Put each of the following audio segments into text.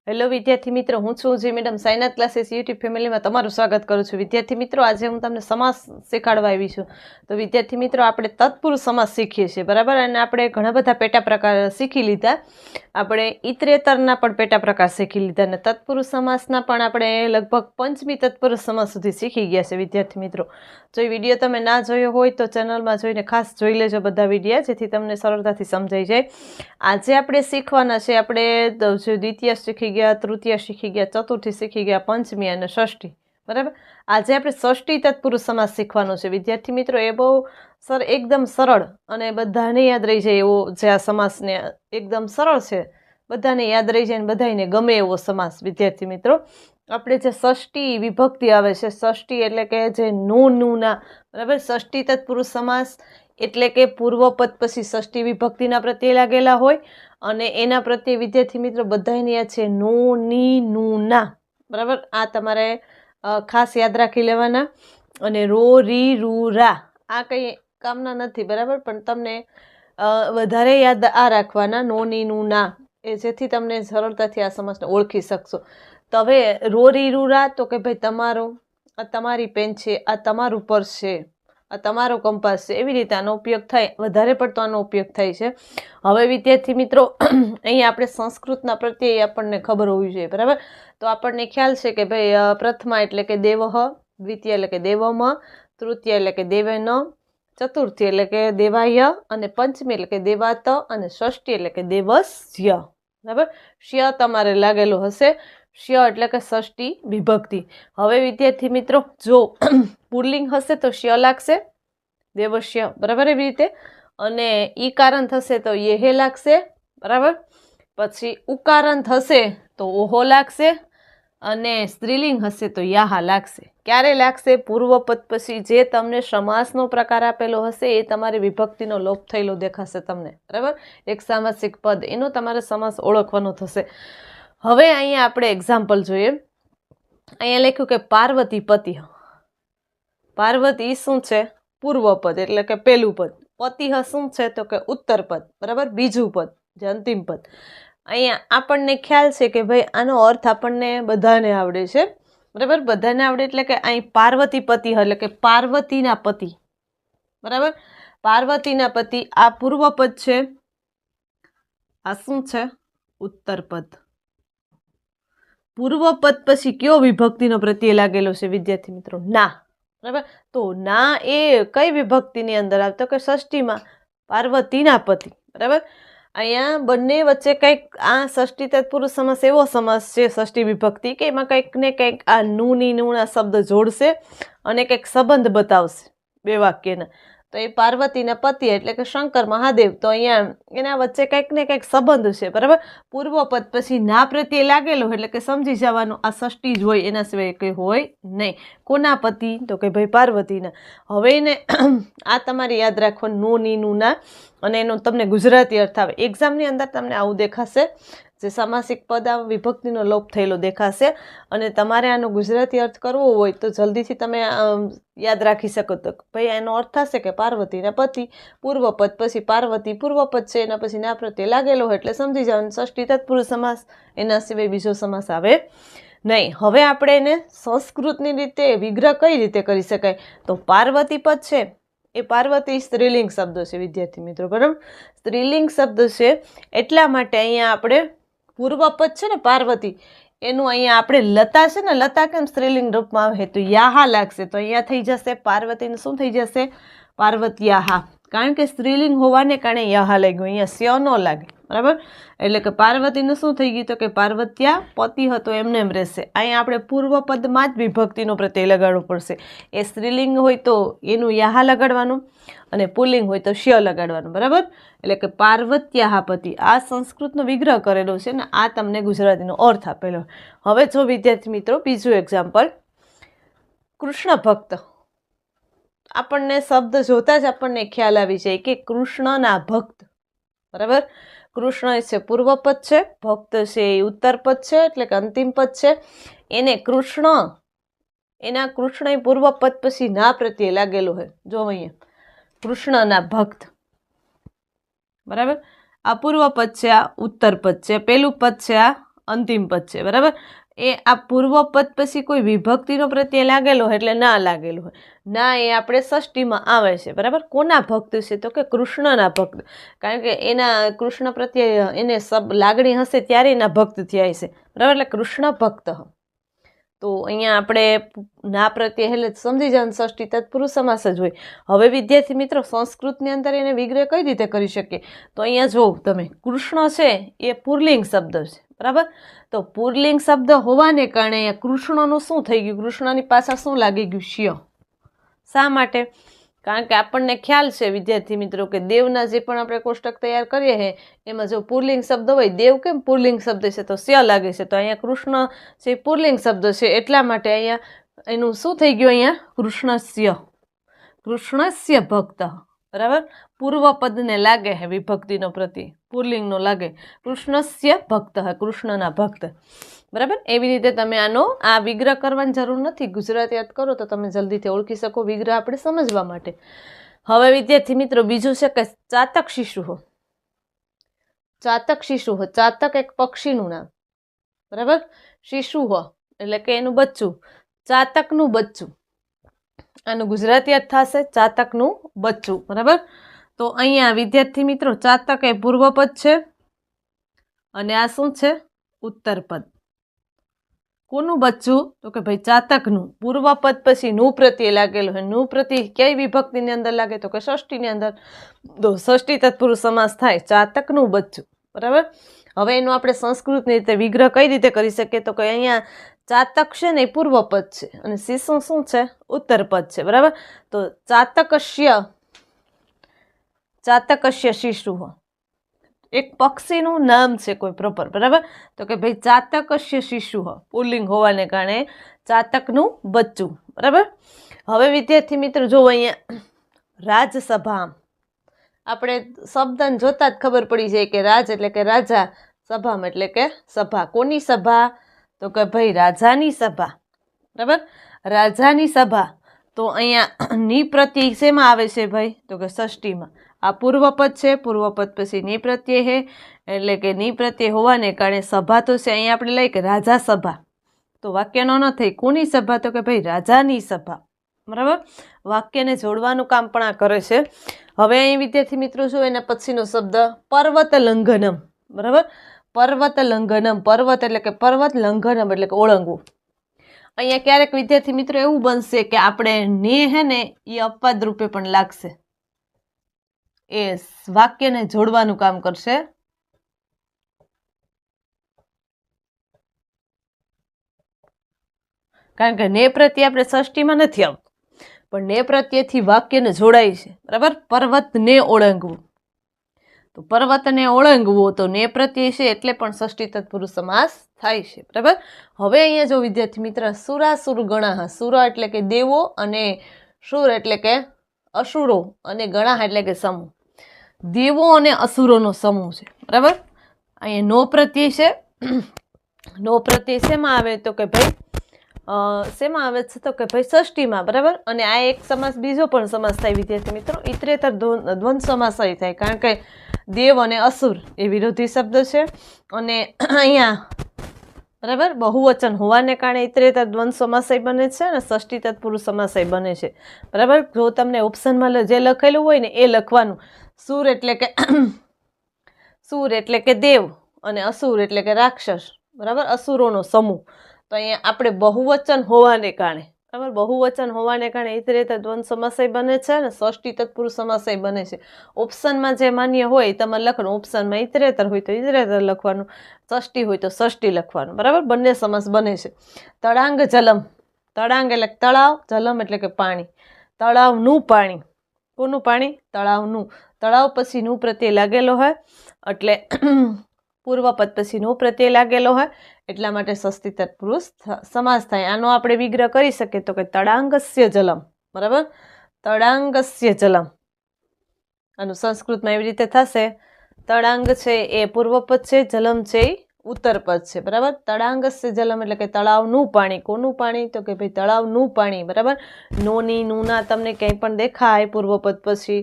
Hello વિદ્યાર્થી મિત્રો, હું છું જી મેડમ સાયનાથ ક્લાસીસ યુટ્યુબ ફેમિલીમાં તમારું સ્વાગત કરું છું. વિદ્યાર્થી મિત્રો, આજે હું તમને સમાસ શીખવાડવા આવી છું. તો વિદ્યાર્થી મિત્રો, આપણે તત્પુરુષ સમાસ શીખીએ છીએ, બરાબર. અને આપણે ઘણા બધા પેટા પ્રકાર શીખી લીધા. આપણે ઇતરેતરના પણ પેટા પ્રકાર શીખી લીધા અને તત્પુરુષ સમાસના પણ આપણે લગભગ પંચમી તત્પુરુષ સમાસ સુધી શીખી ગયા છે. વિદ્યાર્થી મિત્રો, જો એ વિડીયો તમે ના જોયો હોય તો ચેનલમાં જોઈને ખાસ જોઈ લેજો બધા વિડીયો, જેથી તમને સરળતાથી સમજાઈ જાય. આજે આપણે શીખવાના છે, આપણે દ્વિતીય શીખી ગયા, તૃતીય શીખી ગયા, ચતુર્થી શીખી ગયા, પંચમી અને ષષ્ઠી, બરાબર. આજે આપણે ષષ્ઠી તત્પુરુષ સમાસ શીખવાનો છે. વિદ્યાર્થી મિત્રો, એ બહુ એકદમ સરળ અને બધાને યાદ રહી જાય એવો જે આ સમાસને એકદમ સરળ છે, બધાને યાદ રહી જાય અને બધાને ગમે એવો સમાસ. વિદ્યાર્થી મિત્રો, આપણે જે ષષ્ઠી વિભક્તિ આવે છે, ષષ્ઠી એટલે કે જે નું ના, બરાબર. ષષ્ઠી તત્પુરુષ સમાસ એટલે કે પૂર્વપદ પછી ષષ્ઠી વિભક્તિના પ્રત્યે લાગેલા હોય અને એના પ્રત્યે વિદ્યાર્થી મિત્રો બધાને યાદ છે નો, ની, નું, ના, બરાબર. આ તમારે ખાસ યાદ રાખી લેવાના. અને રો, રી, રૂ, રા આ કંઈ કામના નથી, બરાબર, પણ તમને વધારે યાદ આ રાખવાના નો, ની, નું, ના, એ જેથી તમને સરળતાથી આ સમાસને ઓળખી શકશો. તો હવે રો, રી, રૂ, રા તો કે ભાઈ તમારો, આ તમારી પેન છે, આ તમારું પર્સ છે, આ તમારો કંપાસ છે, એવી રીતે આનો ઉપયોગ થાય, વધારે પડતો આનો ઉપયોગ થાય છે. હવે વિદ્યાર્થી મિત્રો, અહીંયા આપણે સંસ્કૃતના પ્રત્યે આપણને ખબર હોવી જોઈએ, બરાબર. તો આપણને ખ્યાલ છે કે ભાઈ પ્રથમા એટલે કે દેવહ, દ્વિતીય એટલે કે દેવમ, તૃતીય એટલે કે દેવેન, ચતુર્થી એટલે કે દેવાય અને પંચમી એટલે કે દેવાત અને ષષ્ઠી એટલે કે દેવસ્ય, બરાબર. શ્ય તમારે લાગેલો હશે, શ્ય એટલે કે ષષ્ઠી વિભક્તિ. હવે વિદ્યાર્થી મિત્રો, જો પુલ્લિંગ હશે તો શ્ય લાગશે, દેવશ્ય, બરાબર, એવી રીતે. અને ઈકારણ થશે તો યેહે લાગશે, બરાબર. પછી ઉકારણ થશે તો ઓહો લાગશે અને સ્ત્રીલિંગ હશે તો યાહા લાગશે. ક્યારે લાગશે? પૂર્વપદ પછી જે તમને સમાસનો પ્રકાર આપેલો હશે એ તમારી વિભક્તિનો લોપ થયેલો દેખાશે તમને, બરાબર. એક સામાસિક પદ, એનો તમારે સમાસ ઓળખવાનો થશે. હવે અહીંયા આપણે એક્ઝામ્પલ જોઈએ. અહીંયા લખ્યું કે પાર્વતી પતિ. પાર્વતી શું છે? પૂર્વપદ એટલે કે પહેલું પદ. પતિહ શું છે? તો કે ઉત્તર પદ, બરાબર, બીજું પદ, જે અંતિમ પદ. અહીંયા આપણને ખ્યાલ છે કે ભાઈ આનો અર્થ આપણને બધાને આવડે છે, બરાબર. બધાને આવડે એટલે કે અહીં પાર્વતી પતિ એટલે કે પાર્વતીના પતિ, બરાબર. પાર્વતીના પતિ આ પૂર્વપદ છે, આ શું છે? ઉત્તર પદ. પૂર્વપદ પછી કયો વિભક્તિનો પ્રત્યય લાગેલો છે વિદ્યાર્થી મિત્રો? ના, બરાબર. તો ના એ કઈ વિભક્તિની અંદર આવે? તો કે ષષ્ઠીમાં, પાર્વતીના પતિ, બરાબર. અહીંયા બંને વચ્ચે કંઈક આ ષષ્ઠી તત્પુરુષ સમાસ એવો સમાસ છે, ષષ્ઠી વિભક્તિ, કે એમાં કંઈક ને કંઈક આ નું ના શબ્દ જોડશે અને કંઈક સંબંધ બતાવશે બે વાક્યના. તો એ પાર્વતીના પતિ એટલે કે શંકર મહાદેવ, તો અહીંયા એના વચ્ચે કંઈક ને કંઈક સંબંધ છે, બરાબર. પૂર્વપદ પછી ના પ્રત્યે લાગેલો એટલે કે સમજી જવાનું આ ષષ્ઠી જ હોય, એના સિવાય કંઈ હોય નહીં. કોના પતિ? તો કે ભાઈ પાર્વતીના. હવે એને આ તમારે યાદ રાખવાનું નો, ની, નું, ના, અને એનો તમને ગુજરાતી અર્થ આવે. એક્ઝામની અંદર તમને આવું દેખાશે, જે સામાસિક પદ આ વિભક્તિનો લોપ થયેલો દેખાશે અને તમારે આનો ગુજરાતી અર્થ કરવો હોય તો જલ્દીથી તમે યાદ રાખી શકો. તો ભાઈ એનો અર્થ થશે કે પાર્વતીના પતિ, પૂર્વપદ પછી પાર્વતી પૂર્વપદ છે, એના પછી ના પ્રત્યે લાગેલો હોય એટલે સમજી જવાનું ષષ્ઠી તત્પુરુષ સમાસ, એના સિવાય બીજો સમાસ આવે નહીં. હવે આપણે એને સંસ્કૃતની રીતે વિગ્રહ કઈ રીતે કરી શકાય? તો પાર્વતી પદ છે, એ પાર્વતી સ્ત્રીલિંગ શબ્દ છે વિદ્યાર્થી મિત્રો, બરાબર. સ્ત્રીલિંગ શબ્દ છે એટલા માટે અહીંયા આપણે પૂર્વપદ છે ને પાર્વતી, એનું અહીંયા આપણે લતા છે ને, લતા કેમ સ્ત્રીલિંગ રૂપમાં આવે? તો યાહા લાગશે. તો અહીંયા થઈ જશે પાર્વતીને શું થઈ જશે? પાર્વત્યાહા. કારણ કે સ્ત્રીલિંગ હોવાને કારણે યાહા લાગ્યું, અહીંયા સ્ય ન લાગે, બરાબર. એટલે કે પાર્વતીનું શું થઈ ગયું? તો કે પાર્વત્યા પતિ હતો એમને એમ રહેશે. અહીંયા આપણે પૂર્વપદમાં જ વિભક્તિનો પ્રત્યય લગાડવો પડશે. એ સ્ત્રીલિંગ હોય તો એનું યાહા લગાડવાનું અને પુલ્લિંગ હોય તો શ્ય લગાડવાનું, બરાબર. એટલે કે પાર્વત્યાહા પતિ. આ સંસ્કૃતનો વિગ્રહ કરેલો છે ને આ તમને ગુજરાતીનો અર્થ આપેલો. હવે જો વિદ્યાર્થી મિત્રો બીજું એક્ઝામ્પલ, કૃષ્ણ ભક્ત. આપણને શબ્દ જોતા જ આપણને ખ્યાલ આવી જાય કે કૃષ્ણના ભક્ત, બરાબર. કૃષ્ણ છે પૂર્વપદ છે, ભક્ત છે એ ઉત્તર પદ છે એટલે કે અંતિમ પદ છે. એને કૃષ્ણ, એના કૃષ્ણ એ પૂર્વપદ પછી ના પ્રત્યે લાગેલો હોય. જો અહીંયા કૃષ્ણના ભક્ત, બરાબર. આ પૂર્વ પદ છે, આ ઉત્તર પદ છે, પેલું પદ છે આ અંતિમ પદ છે, બરાબર. એ આ પૂર્વ પદ પછી કોઈ વિભક્તિનો પ્રત્યય લાગેલો હોય એટલે ના લાગેલો હોય. ના એ આપણે ષષ્ઠીમાં આવે છે, બરાબર. કોના ભક્ત છે? તો કે કૃષ્ણના ભક્ત, કારણ કે એના કૃષ્ણ પ્રત્યે એને લાગણી હશે ત્યારે એના ભક્ત થયા છે, બરાબર. એટલે કૃષ્ણ ભક્ત. તો અહીંયા આપણે ના પ્રત્યે એટલે સમજી જાય ષષ્ઠી તત્પુરુષ સમાસ જ હોય. હવે વિદ્યાર્થી મિત્રો સંસ્કૃતની અંદર એને વિગ્રહ કઈ રીતે કરી શકીએ? તો અહીંયા જો તમે કૃષ્ણ છે એ પુલ્લિંગ શબ્દ છે, બરાબર. તો પુલ્લિંગ શબ્દ હોવાને કારણે અહીંયા કૃષ્ણનું શું થઈ ગયું? કૃષ્ણની પાછળ શું લાગી ગયું? શ્ય. શા માટે? કારણ કે આપણને ખ્યાલ છે વિદ્યાર્થી મિત્રો કે દેવના જે પણ આપણે કોષ્ટક તૈયાર કરીએ છીએ એમાં જો પુલ્લિંગ શબ્દ હોય, દેવ કેમ પુલ્લિંગ શબ્દ છે તો સ્ય લાગે છે, તો અહીંયા કૃષ્ણ જે પુલ્લિંગ શબ્દ છે એટલા માટે અહીંયા એનું શું થઈ ગયું? અહીંયા કૃષ્ણસ્ય ભક્ત, બરાબર. પૂર્વ પદને લાગે છે વિભક્તિનો પ્રત્યય, પુલ્લિંગનો લાગે, કૃષ્ણસ્ય ભક્ત, કૃષ્ણના ભક્ત, બરાબર. એવી રીતે તમે આનો આ વિગ્રહ કરવાની જરૂર નથી. ગુજરાતી યાદ કરો તો તમે જલ્દીથી ઓળખી શકો વિગ્રહ આપણે સમજવા માટે. હવે વિદ્યાર્થી મિત્રો બીજું છે કે ચાતક શિશુ. ચાતક શિશુ, ચાતક એક પક્ષીનું નામ, બરાબર. શિશુ એટલે કે એનું બચ્ચું, ચાતકનું બચ્ચું. આનું ગુજરાતી યાદ થશે ચાતકનું બચ્ચું, બરાબર. તો અહીંયા વિદ્યાર્થી મિત્રો ચાતક એ પૂર્વપદ છે અને આ શું છે? ઉત્તરપદ. કોનું બચ્ચું? તો કે ભાઈ ચાતકનું. પૂર્વપદ પછી નું પ્રત્યય લાગેલું હોય. નું પ્રત્યય કઈ વિભક્તિની અંદર લાગે? તો કે ષષ્ઠીની અંદર. તો ષષ્ઠી તત્પુરુષ સમાસ થાય, ચાતકનું બચ્ચું, બરાબર. હવે એનું આપણે સંસ્કૃતની રીતે વિગ્રહ કઈ રીતે કરી શકીએ? તો કે અહીંયા ચાતક છે ને એ પૂર્વપદ છે અને શિશુ શું છે? ઉત્તરપદ છે, બરાબર. તો ચાતકસ્ય શિશુ એક પક્ષીનું નામ છે કોઈ પ્રોપર, બરાબર. તો કે ભાઈ ચાતકસ્ય શિશુ પુલ્લિંગ હોવાને કારણે ચાતકનું બચ્ચું, બરાબર. હવે વિદ્યાર્થી મિત્રો જો અહીંયા રાજસભા, આપણે શબ્દને જોતા જ ખબર પડી જાય કે રાજ એટલે કે રાજા, સભામ એટલે કે સભા. કોની સભા? તો કે ભાઈ રાજાની સભા, બરાબર. રાજાની સભા. તો અહીંયા ની પ્રત્યય શેમાં આવે છે ભાઈ? તો કે ષષ્ઠીમાં. આ પૂર્વપદ છે, પૂર્વપદ પછી ની પ્રત્યય છે એટલે કે ની પ્રત્યય હોવાને કારણે સભા તો છે, અહીંયા આપણે લઈએ કે રાજા સભા, તો વાક્યનો ન થઈ. કોની સભા? તો કે ભાઈ રાજાની સભા, બરાબર. વાક્યને જોડવાનું કામ પણ આ કરે છે. હવે અહીં વિદ્યાર્થી મિત્રો જો એના પછીનો શબ્દ પર્વત લંઘનમ, બરાબર. પર્વત લંઘનમ, પર્વત એટલે કે પર્વત, લંઘનમ એટલે કે ઓળંગવું. અહીંયા ક્યારેક વિદ્યાર્થી મિત્રો એવું બનશે કે આપણે ને હે ને એ અપવાદ રૂપે પણ લાગશે, એ વાક્યને જોડવાનું કામ કરશે. કારણ કે ને પ્રત્યે આપણે ષષ્ઠીમાં નથી આવતું, પણ ને પ્રત્યેથી વાક્યને જોડાય છે, બરાબર. પર્વતને ઓળંગવું, તો પર્વતને ઓળંગવું તો ને પ્રત્યય છે એટલે પણ ષષ્ઠી તત્પુરુષ સમાસ થાય છે, બરાબર. હવે અહીંયા જો વિદ્યાર્થી મિત્ર સુરાસુર ગણાહ, સુરા એટલે કે દેવો અને સુર એટલે કે અસુરો અને ગણાહ એટલે કે સમૂહ. દેવો અને અસુરોનો સમૂહ છે, બરાબર. અહીંયા નો પ્રત્યય છે. નો પ્રત્યય શેમાં આવે? તો કે ભાઈ શેમાં આવે છે? તો કે ભાઈ ષષ્ઠીમાં, બરાબર. અને આ એક સમાસ બીજો પણ સમાસ થાય વિદ્યાર્થી મિત્રો, ઇતરેતર દ્વંદ સમાસ થાય, કારણ કે દેવ અને અસુર એ વિરોધી શબ્દ છે અને અહીંયા બરાબર બહુવચન હોવાને કારણે ઇતરેતર દ્વંદ સમાસય બને છે અને ષષ્ઠી તત્પુરુષ સમાસય બને છે, બરાબર. જો તમને ઓપ્શનમાં જે લખેલું હોય ને એ લખવાનું. સુર એટલે કે દેવ અને અસુર એટલે કે રાક્ષસ, બરાબર. અસુરોનો સમૂહ. તો અહીંયા આપણે બહુવચન હોવાને કારણે, બરાબર, બહુવચન હોવાને કારણે ઇતરેતર દ્વંદ સમાસય બને છે અને ષષ્ઠી તત્પુરુષ સમાસય બને છે. ઓપ્શનમાં જે માન્ય હોય તમારે લખવાનું. ઓપ્શનમાં ઇતરેતર હોય તો ઇતરેતર લખવાનું, ષષ્ઠી હોય તો ષષ્ઠી લખવાનું, બરાબર. બંને સમાસ બને છે. તળાંગ જલમ, તળાંગ એટલે તળાવ, જલમ એટલે કે પાણી. તળાવનું પાણી. કોનું પાણી? તળાવનું. તળાવ પછી નું પ્રત્યય લાગેલો હોય એટલે પૂર્વપદ પછી નું પ્રત્યય લાગેલો હોય એટલા માટે ષષ્ઠી તત્પુરુષ સમાસ થાય. આનો આપણે વિગ્રહ કરી શકીએ તો કે તળાંગસ્ય જલમ, બરાબર. તળાંગસ્ય જલમ. આનું સંસ્કૃતમાં એવી રીતે થશે, તળાંગ છે એ પૂર્વપદ છે, જલમ છે એ ઉત્તરપદ છે, બરાબર. તળાંગસ્ય જલમ એટલે કે તળાવનું પાણી. કોનું પાણી? તો કે ભાઈ તળાવનું પાણી, બરાબર. નોની નુના તમને ક્યાંય પણ દેખાય પૂર્વપદ પછી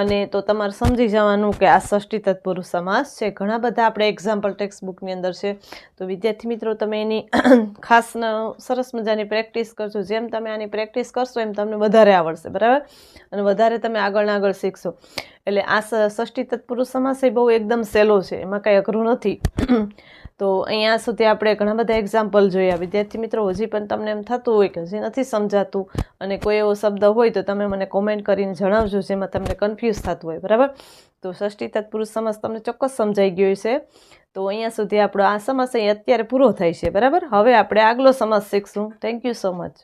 અને તો તમારે સમજી જવાનું કે આ ષષ્ઠી તત્પુરુષ સમાસ છે. ઘણા બધા આપણે એક્ઝામ્પલ ટેક્સ્ટ બુકની અંદર છે. તો વિદ્યાર્થી મિત્રો તમે એની ખાસ સરસ મજાની પ્રેક્ટિસ કરજો. જેમ તમે આની પ્રેક્ટિસ કરશો એમ તમને વધારે આવડશે, બરાબર, અને વધારે તમે આગળ શીખશો. એટલે આ ષષ્ઠી તત્પુરુષ સમાસ એ બહુ એકદમ સહેલો છે, એમાં કાંઈ અઘરું નથી. તો અહીંયા સુધી આપણે ઘણા બધા એક્ઝામ્પલ જોયા. વિદ્યાર્થી મિત્રો હજી પણ તમને એમ થતું હોય કે હજી નથી સમજાતું અને કોઈ એવો શબ્દ હોય તો તમે મને કોમેન્ટ કરીને જણાવજો જેમાં તમને કન્ફ્યુઝ થતું હોય, બરાબર. તો ષષ્ઠી તત્પુરુષ સમાસ તમને ચોક્કસ સમજાઈ ગયો છે. તો અહીંયા સુધી આપણો આ સમાસ અહીં અત્યારે પૂરો થાય છે, બરાબર. હવે આપણે આગલો સમાસ શીખશું. Thank you so much.